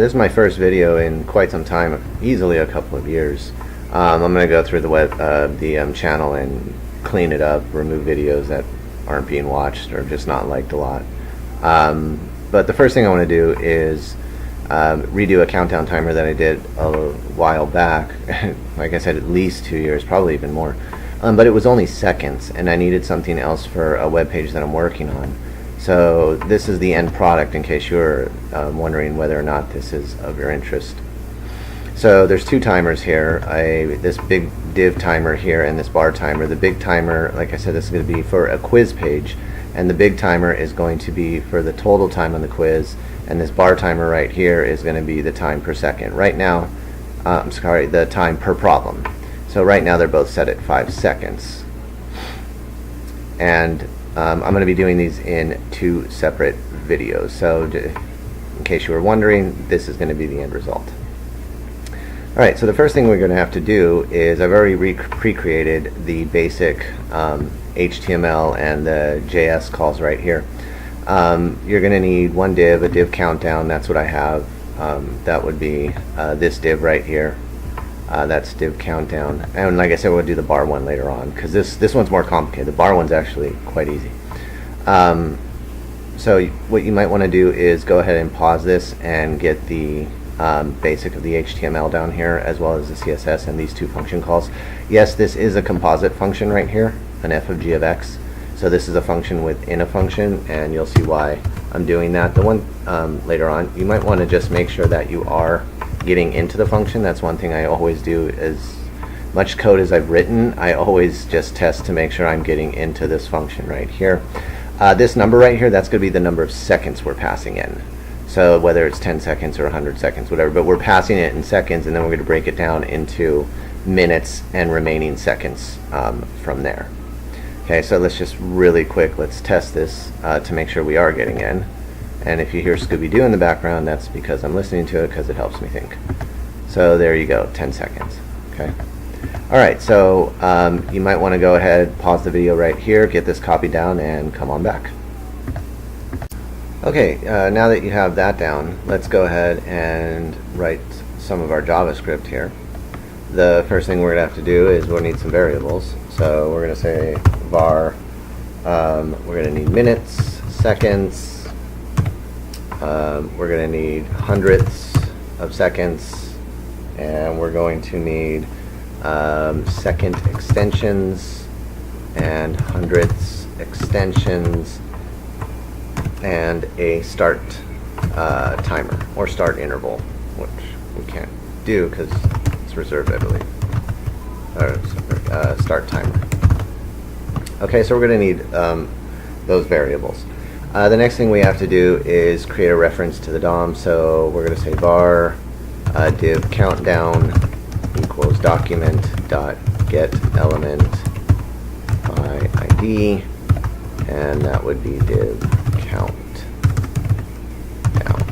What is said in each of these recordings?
This is my first video in quite some time, easily a couple of years. I'm going to go through the channel and clean it up, remove videos that aren't being watched or just not liked a lot. But the first thing I want to do is redo a countdown timer that I did a while back. Like I said, at least 2 years, probably even more. But it was only seconds, and I needed something else for a web page that I'm working on. So this is the end product, in case you're wondering whether or not this is of your interest. So there's two timers here, this big div timer here and this bar timer. The big timer, like I said, this is going to be for a quiz page, and the big timer is going to be for the total time on the quiz, and this bar timer right here is going to be the time per second. Right now, the time per problem. So right now they're both set at 5 seconds. And I'm going to be doing these in two separate videos. So in case you were wondering, this is going to be the end result. Alright, so the first thing we're going to have to do is, I've already pre-created the basic HTML and the JS calls right here. You're going to need one div, a div countdown. That's what I have. That would be this div right here. That's div countdown, and like I said, we'll do the bar one later on, because this one's more complicated. The bar one's actually quite easy. So what you might want to do is go ahead and pause this and get the basic of the HTML down here, as well as the CSS and these two function calls. Yes, this is a composite function right here, an f of g of x. So this is a function within a function, and you'll see why I'm doing that. The one later on, you might want to just make sure that you are getting into the function. That's one thing I always do. As much code as I've written, I always just test to make sure I'm getting into this function right here. This number right here, that's going to be the number of seconds we're passing in. So whether it's 10 seconds or 100 seconds, whatever, but we're passing it in seconds, and then we're going to break it down into minutes and remaining seconds from there. Okay, so let's just really quick, let's test this to make sure we are getting in. And if you hear Scooby-Doo in the background, that's because I'm listening to it, because it helps me think. So there you go, 10 seconds. Okay. Alright, so you might want to go ahead, pause the video right here, get this copied down, and come on back. Okay, now that you have that down, let's go ahead and write some of our JavaScript here. The first thing we're going to have to do is we'll need some variables. So we're going to say var, we're going to need minutes, seconds, we're going to need hundredths of seconds, and we're going to need second extensions and hundredths extensions, and a start timer or start interval, which we can't do because it's reserved, I believe. Start timer. Okay, so we're going to need those variables. The next thing we have to do is create a reference to the DOM. So we're going to say var div countdown equals document dot get element by ID, and that would be div count down.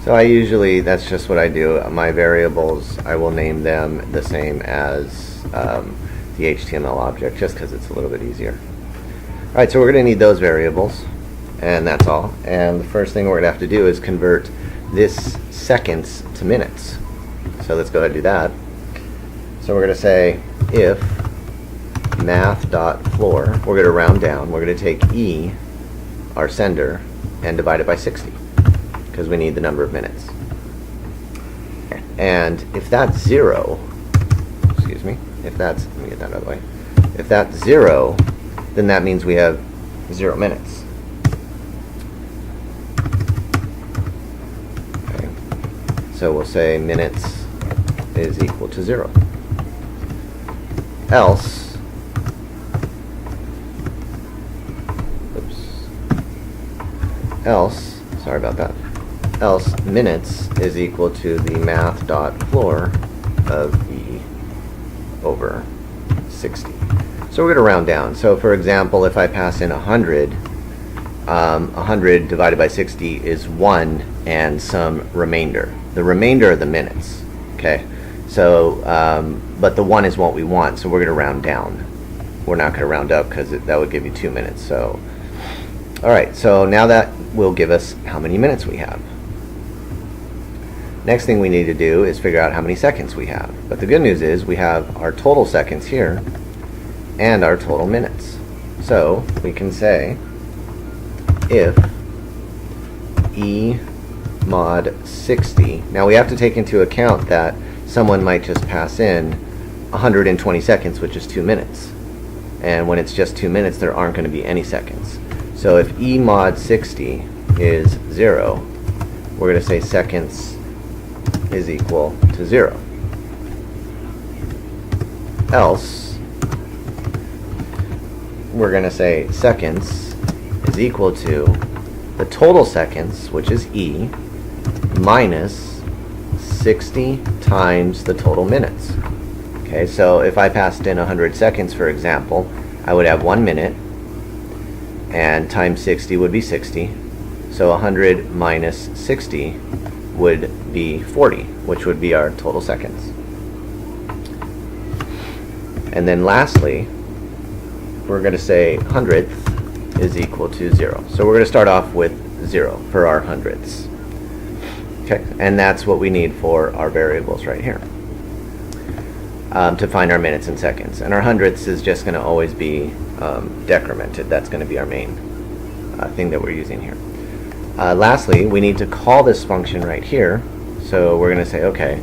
So I usually, that's just what I do. My variables, I will name them the same as the HTML object, just because it's a little bit easier. Alright, so we're going to need those variables, and that's all. And the first thing we're going to have to do is convert this seconds to minutes. So let's go ahead and do that. So we're going to say if math.floor, we're going to round down, we're going to take e, our sender, and divide it by 60, because we need the number of minutes. And if that's 0, excuse me, if that's, let me get that out of the way, if that's 0, then that means we have 0 minutes. Okay. So we'll say minutes is equal to 0. Else, else, sorry about that, else minutes is equal to the math.floor of e over 60. So we're going to round down. So for example, if I pass in 100, 100 divided by 60 is 1 and some remainder. The remainder are the minutes. Okay. So, but the 1 is what we want, so we're going to round down. We're not going to round up, because that would give you 2 minutes. So, all right. So now that will give us how many minutes we have. Next thing we need to do is figure out how many seconds we have. But the good news is we have our total seconds here and our total minutes. So we can say if e mod 60, now we have to take into account that someone might just pass in 120 seconds, which is 2 minutes. And when it's just 2 minutes, there aren't going to be any seconds. So if e mod 60 is 0, we're going to say seconds is equal to 0. Else, we're going to say seconds is equal to the total seconds, which is e, minus 60 times the total minutes. Okay, so if I passed in 100 seconds, for example, I would have 1 minute, and times 60 would be 60. So 100 minus 60 would be 40, which would be our total seconds. And then lastly, we're going to say hundredth is equal to 0. So we're going to start off with 0 for our hundredths. Okay, and that's what we need for our variables right here, to find our minutes and seconds. And our hundredths is just going to always be decremented. That's going to be our main thing that we're using here. Lastly, we need to call this function right here. So we're going to say, okay,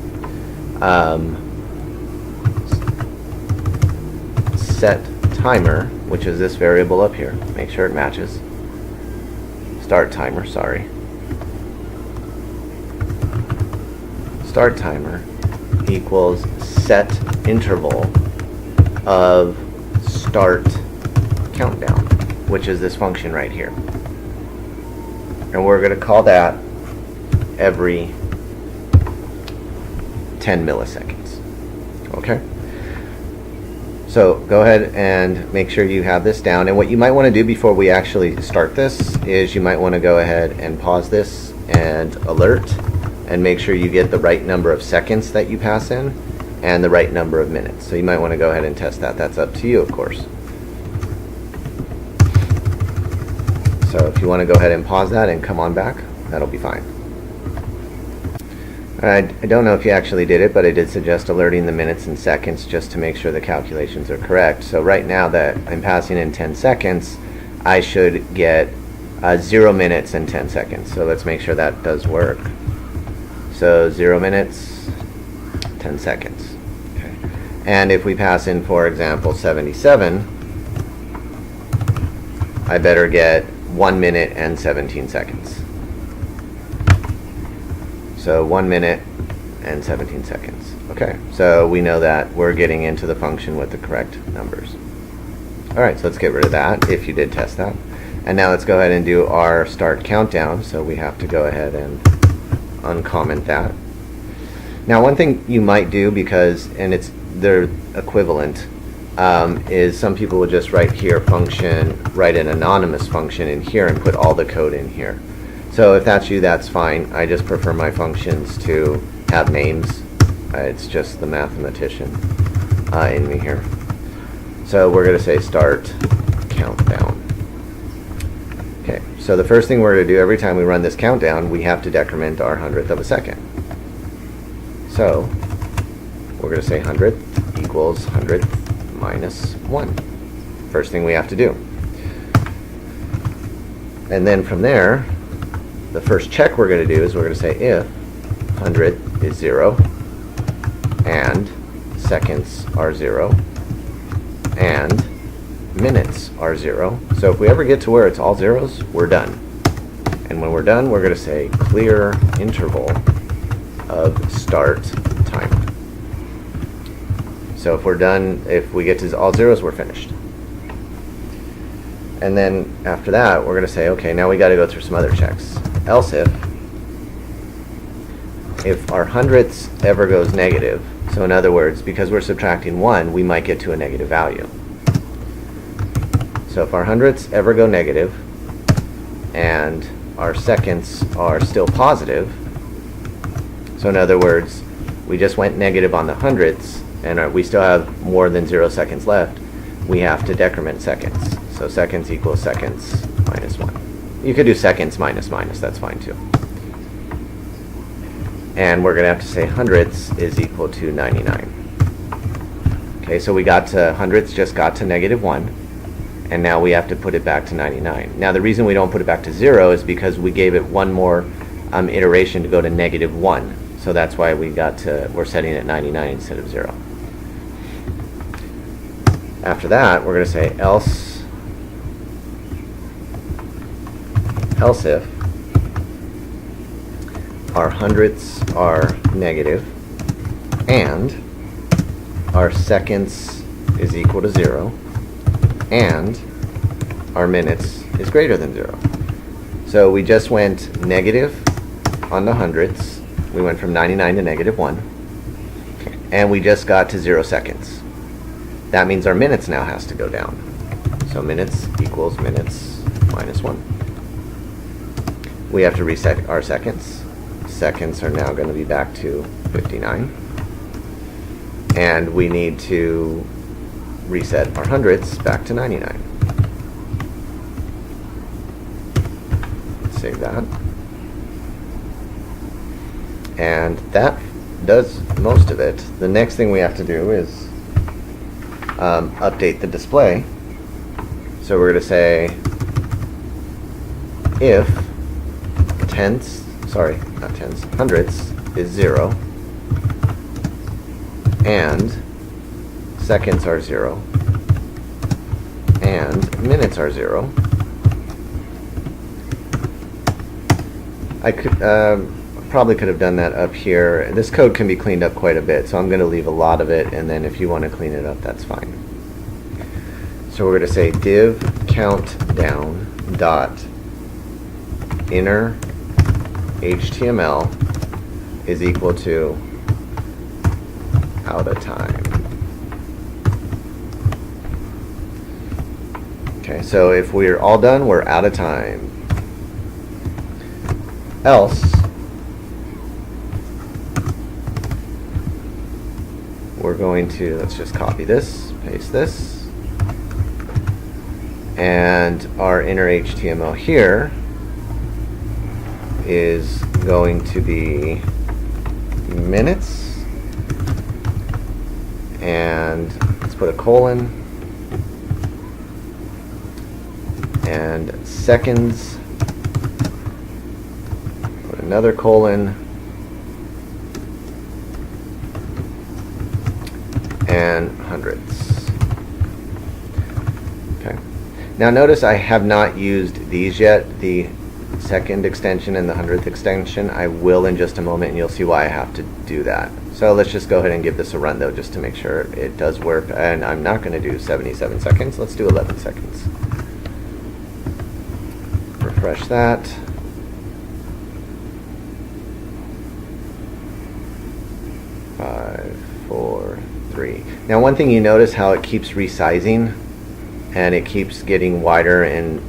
set timer, which is this variable up here. Make sure it matches. Start timer, sorry. Start timer equals set interval of start countdown, which is this function right here. And we're going to call that every 10 milliseconds. Okay? So go ahead and make sure you have this down. And what you might want to do before we actually start this is you might want to go ahead and pause this and alert and make sure you get the right number of seconds that you pass in and the right number of minutes. So you might want to go ahead and test that. That's up to you, of course. So if you want to go ahead and pause that and come on back, that'll be fine. I don't know if you actually did it, but I did suggest alerting the minutes and seconds just to make sure the calculations are correct. So right now that I'm passing in 10 seconds, I should get 0 minutes and 10 seconds. So let's make sure that does work. So 0 minutes, 10 seconds. Okay. And if we pass in, for example, 77, I better get 1 minute and 17 seconds. So 1 minute and 17 seconds. Okay, so we know that we're getting into the function with the correct numbers. Alright, so let's get rid of that if you did test that. And now let's go ahead and do our start countdown. So we have to go ahead and uncomment that. Now one thing you might do, because, and they're equivalent, is some people will just write here function, write an anonymous function in here and put all the code in here. So if that's you, that's fine. I just prefer my functions to have names. It's just the mathematician in me here. So we're going to say start countdown. Okay, so the first thing we're going to do every time we run this countdown, we have to decrement our hundredth of a second. So we're going to say hundredth equals hundredth minus 1. First thing we have to do. And then from there, the first check we're going to do is we're going to say if hundredth is 0 and seconds are 0 and minutes are 0. So if we ever get to where it's all zeros, we're done. And when we're done, we're going to say clear interval of start timer. So if we're done, if we get to all zeros, we're finished. And then after that, we're going to say, okay, now we got to go through some other checks. Else if our hundredths ever goes negative, so in other words, because we're subtracting 1, we might get to a negative value. So if our hundredths ever go negative and our seconds are still positive, so in other words, we just went negative on the hundredths and we still have more than 0 seconds left, we have to decrement seconds. So seconds equals seconds minus 1. You could do seconds minus minus, that's fine too. and we're going to have to say hundredths is equal to 99. Okay, so we got to hundredths, just got to -1, and now we have to put it back to 99. Now the reason we don't put it back to 0 is because we gave it one more iteration to go to -1. So that's why we're setting it at 99 instead of 0. After that, we're going to say else if our hundredths are negative and our seconds is equal to 0 and our minutes is greater than 0. So we just went negative on the hundredths. We went from 99 to -1, and we just got to 0 seconds. That means our minutes now has to go down. So minutes equals minutes minus 1. We have to reset our seconds. Seconds are now going to be back to 59. And we need to reset our hundredths back to 99. Save that. And that does most of it. The next thing we have to do is update the display. So we're going to say if hundredths is 0 and seconds are 0 and minutes are 0. I probably could have done that up here. This code can be cleaned up quite a bit, so I'm going to leave a lot of it, and then if you want to clean it up, that's fine. So we're going to say div countdown dot inner HTML is equal to out of time. Okay, so if we're all done, we're out of time. Else, we're going to, let's just copy this, paste this, and our inner HTML here is going to be minutes, and let's put a colon, and seconds, put another colon, and hundredths. Okay. Now notice I have not used these yet, the second extension and the hundredth extension. I will in just a moment, and you'll see why I have to do that. So let's just go ahead and give this a run though, just to make sure it does work. And I'm not going to do 77 seconds. Let's do 11 seconds. Refresh that. Five, 4, 3. Now one thing you notice how it keeps resizing, and it keeps getting wider and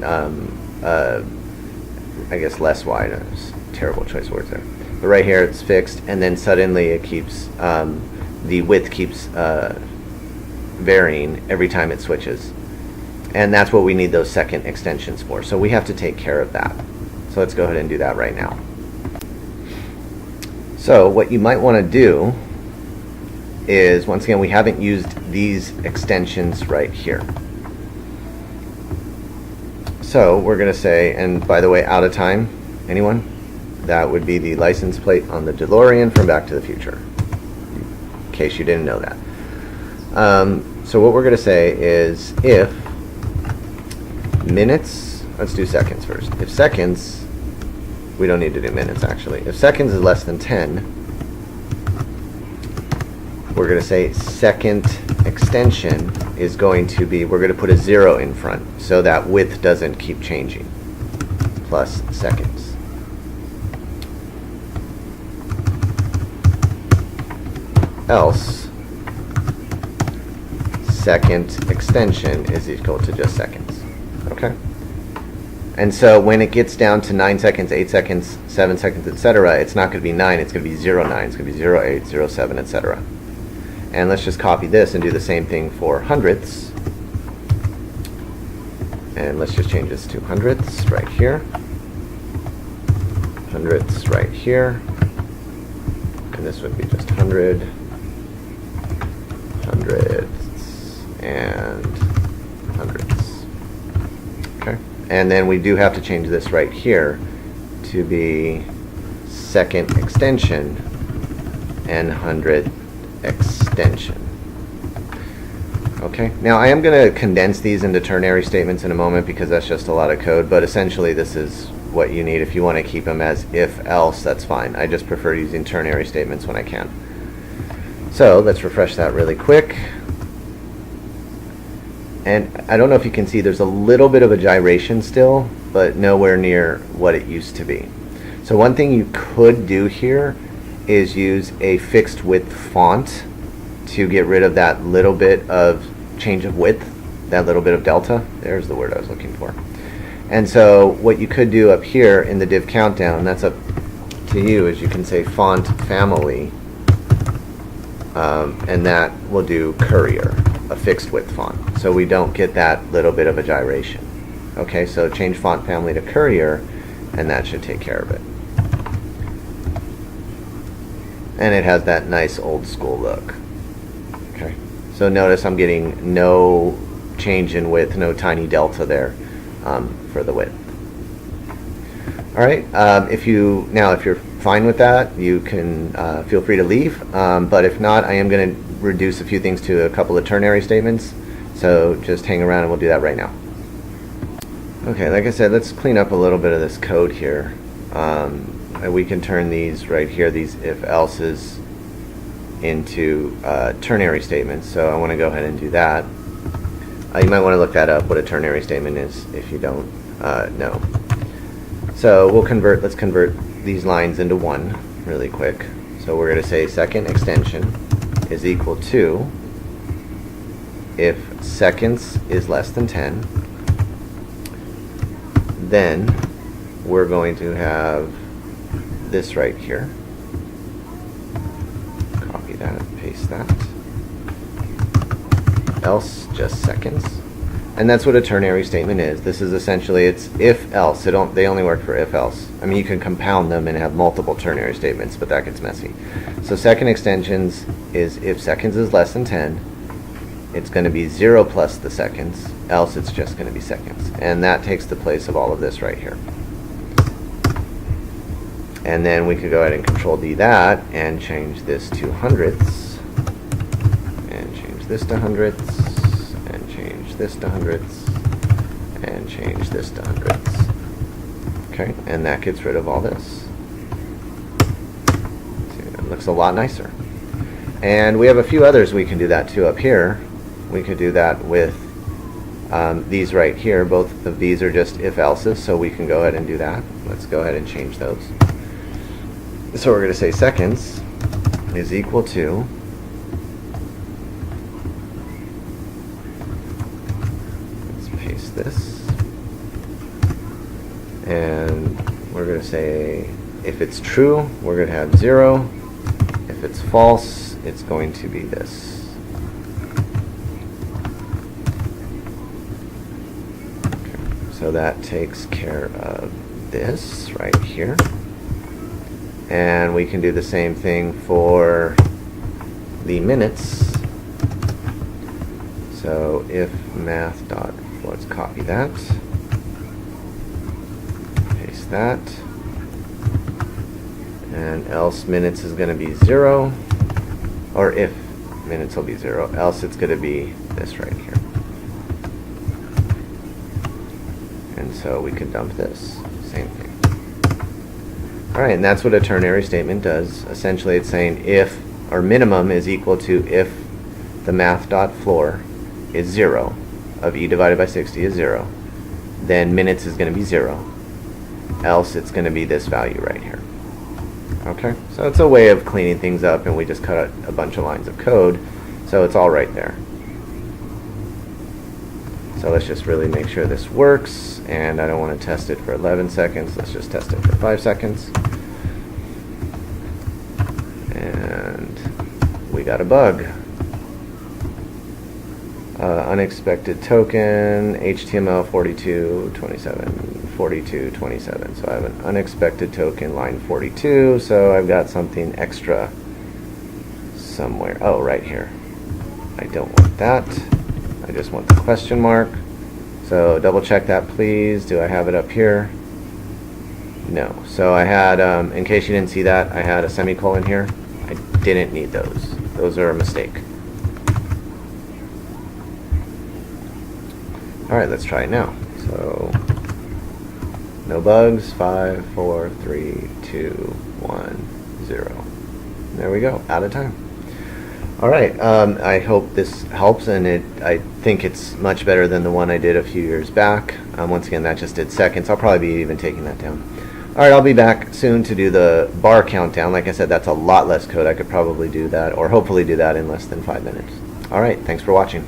I guess less wide. It's a terrible choice of words there. But right here it's fixed, and then suddenly it keeps the width keeps varying every time it switches, and that's what we need those second extensions for. So we have to take care of that. So let's go ahead and do that right now. So what you might want to do is, once again, we haven't used these extensions right here. So we're going to say, and by the way, out of time, anyone? That would be the license plate on the DeLorean from Back to the Future, in case you didn't know that. So what we're going to say is if minutes, let's do seconds first. If seconds, we don't need to do minutes actually. If seconds is less than 10, we're going to say second extension is going to be, we're going to put a 0 in front so that width doesn't keep changing, plus seconds. Else, second extension is equal to just seconds. Okay? And so when it gets down to 9 seconds, 8 seconds, 7 seconds, etc., it's not going to be 9, it's going to be 09, it's going to be 08, 07, etc. And let's just copy this and do the same thing for hundredths. And let's just change this to hundredths right here. Hundredths right here. and this would be just 100, hundredths, and hundredths. Okay, and then we do have to change this right here to be second extension and hundredth extension. Okay, now I am going to condense these into ternary statements in a moment because that's just a lot of code, but essentially this is what you need. If you want to keep them as if-else, that's fine. I just prefer using ternary statements when I can. So let's refresh that really quick. And I don't know if you can see, there's a little bit of a gyration still, but nowhere near what it used to be. So one thing you could do here is use a fixed width font to get rid of that little bit of change of width, that little bit of delta. There's the word I was looking for. And so what you could do up here in the div countdown, that's up to you, is you can say font family, and that will do courier, a fixed width font, so we don't get that little bit of a gyration. Okay, so change font family to courier, and that should take care of it. And it has that nice old school look. Okay, so notice I'm getting no change in width, no tiny delta there for the width. All right, if you're fine with that, you can feel free to leave, but if not, I am going to reduce a few things to a couple of ternary statements, so just hang around and we'll do that right now. Okay, like I said, let's clean up a little bit of this code here. We can turn these right here, these if-else's, into ternary statements, so I want to go ahead and do that. You might want to look that up, what a ternary statement is, if you don't know. So let's convert these lines into one really quick. So we're going to say second extension is equal to if seconds is less than 10, then we're going to have this right here. Copy that, paste that. Else just seconds. And that's what a ternary statement is. This is essentially, it's if-else. They only work for if-else. I mean, you can compound them and have multiple ternary statements, but that gets messy. So second extensions is if seconds is less than 10, it's going to be 0 plus the seconds, else it's just going to be seconds. And that takes the place of all of this right here. And then we could go ahead and control D that and change this to hundredths, and change this to hundredths, and change this to hundredths, and change this to hundredths. Okay, and that gets rid of all this. See, it looks a lot nicer. And we have a few others we can do that too up here. We could do that with these right here. Both of these are just if-else's, so we can go ahead and do that. Let's go ahead and change those. So we're going to say seconds is equal to let's paste this, and we're going to say if it's true, we're going to have 0. If it's false, it's going to be this. Okay, so that takes care of this right here. And we can do the same thing for the minutes. So if math dot, let's copy that, paste that, and else minutes is going to be 0, or if minutes will be 0, else it's going to be this right here. And so we can dump this, same thing. Alright, and that's what a ternary statement does. Essentially it's saying if, or minimum is equal to if the math dot floor is 0, of e divided by 60 is 0, then minutes is going to be 0, else it's going to be this value right here. Okay, so it's a way of cleaning things up, and we just cut out a bunch of lines of code, so it's all right there. So let's just really make sure this works, and I don't want to test it for 11 seconds, let's just test it for 5 seconds. And we got a bug. Unexpected token, HTML 4227, 4227. So I have an unexpected token line 42, so I've got something extra somewhere. Oh, right here. I don't want that. I just want the question mark. So double check that, please. Do I have it up here? No. So I had, in case you didn't see that, I had a semicolon here. I didn't need those. Those are a mistake. Alright, let's try it now. So, no bugs. 5, 4, 3, 2, 1, 0. There we go. Out of time. Alright, I hope this helps, and I think it's much better than the one I did a few years back. Once again, that just did seconds. I'll probably be even taking that down. Alright, I'll be back soon to do the bar countdown. Like I said, that's a lot less code. I could probably do that, or hopefully do that in less than 5 minutes. Alright, thanks for watching.